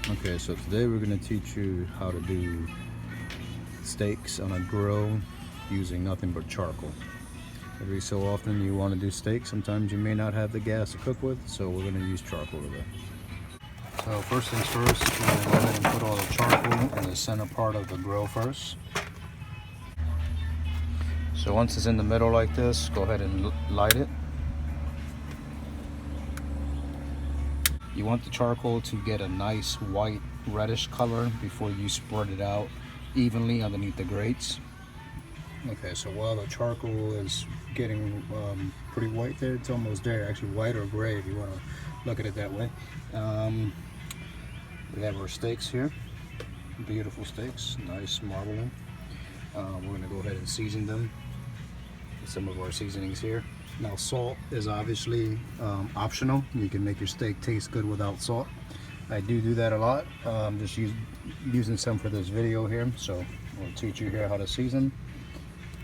Okay, so today we're going to teach you how to do steaks on a grill using nothing but charcoal. Every so often you want to do steaks, sometimes you may not have the gas to cook with, so we're going to use charcoal today. So first things first, we're going to go ahead and put all the charcoal in the center part of the grill first. So once it's in the middle like this, go ahead and light it. You want the charcoal to get a nice white reddish color before you spread it out evenly underneath the grates. Okay, so while the charcoal is getting pretty white there, it's almost there, actually white or gray if you want to look at it that way. We have our steaks here, beautiful steaks, nice marbling. We're going to go ahead and season them with some of our seasonings here. Now salt is obviously optional. You can make your steak taste good without salt. I do that a lot. Just using some for this video here, so I'll teach you here how to season.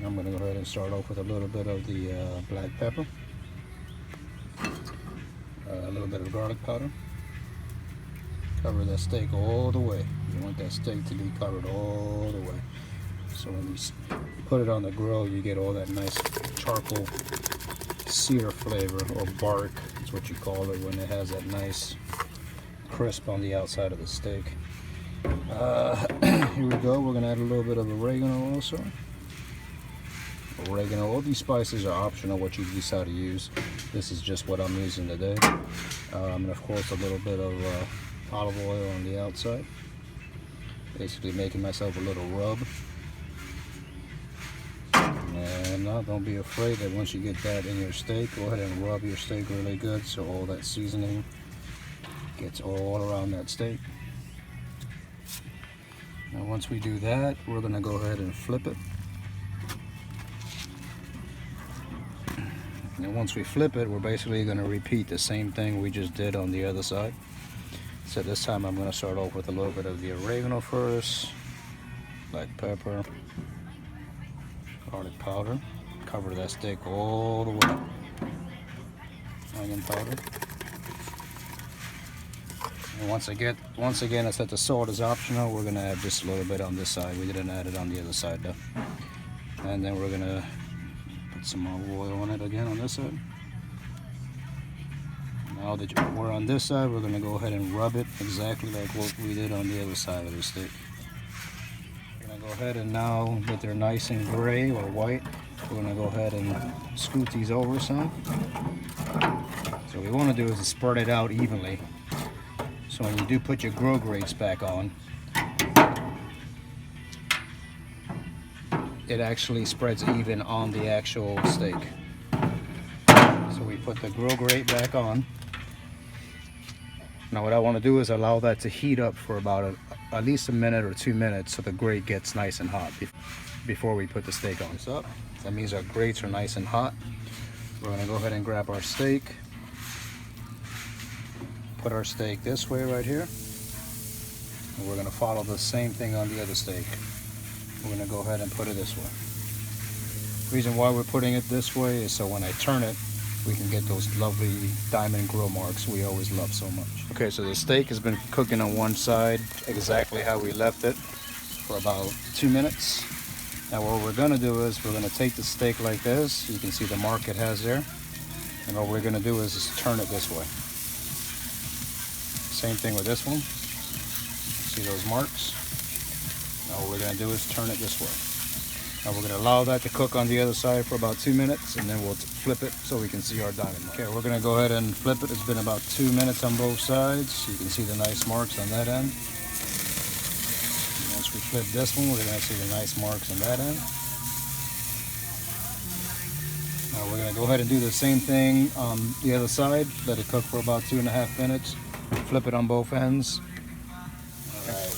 I'm going to go ahead and start off with a little bit of the black pepper, a little bit of garlic powder. Cover that steak all the way. You want that steak to be covered all the way. So when you put it on the grill, you get all that nice charcoal sear flavor, or bark is what you call it, when it has that nice crisp on the outside of the steak. Here we go. We're going to add a little bit of oregano also. Oregano, all these spices are optional what you decide to use. This is just what I'm using today. And of course a little bit of olive oil on the outside. Basically making myself a little rub. And now don't be afraid that once you get that in your steak, go ahead and rub your steak really good so all that seasoning gets all around that steak. Now once we do that, we're going to go ahead and flip it. And once we flip it, we're basically going to repeat the same thing we just did on the other side. So this time I'm going to start off with a little bit of the oregano first, black pepper, garlic powder, cover that steak all the way, onion powder. And once again, I said the salt is optional. We're going to add just a little bit on this side. We didn't add it on the other side though. And then we're going to put some olive oil on it again on this side. Now that we're on this side, we're going to go ahead and rub it exactly like what we did on the other side of the steak. We're going to go ahead and now that they're nice and gray or white, we're going to go ahead and scoot these over some. So what we want to do is to spread it out evenly. So when you do put your grill grates back on, it actually spreads even on the actual steak. So we put the grill grate back on. Now what I want to do is allow that to heat up for about at least a minute or 2 minutes so the grate gets nice and hot before we put the steak on. So that means our grates are nice and hot. We're going to go ahead and grab our steak. Put our steak this way right here. And we're going to follow the same thing on the other steak. We're going to go ahead and put it this way. The reason why we're putting it this way is so when I turn it, we can get those lovely diamond grill marks we always love so much. Okay, so the steak has been cooking on one side exactly how we left it for about 2 minutes. Now what we're going to do is we're going to take the steak like this. You can see the mark it has there. And what we're going to do is just turn it this way. Same thing with this one. See those marks? Now what we're going to do is turn it this way. Now we're going to allow that to cook on the other side for about 2 minutes, and then we'll flip it so we can see our diamond mark. Okay, we're going to go ahead and flip it. It's been about 2 minutes on both sides. You can see the nice marks on that end. And once we flip this one, we're going to see the nice marks on that end. Now we're going to go ahead and do the same thing on the other side. Let it cook for about 2.5 minutes. Flip it on both ends. Alright.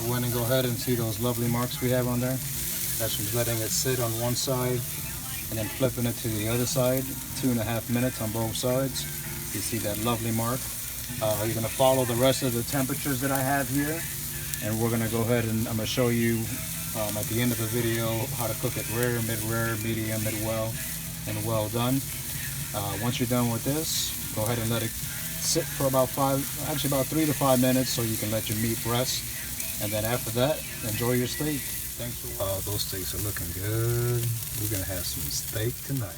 We went and go ahead and see those lovely marks we have on there. That's from letting it sit on one side and then flipping it to the other side. 2.5 minutes on both sides. You see that lovely mark. You're going to follow the rest of the temperatures that I have here. And we're going to go ahead and I'm going to show you at the end of the video how to cook it rare, mid-rare, medium, mid-well, and well done. Once you're done with this, go ahead and let it sit for about 3 to 5 minutes so you can let your meat rest. And then after that, enjoy your steak. Thanks for watching. Those steaks are looking good. We're gonna have some steak tonight.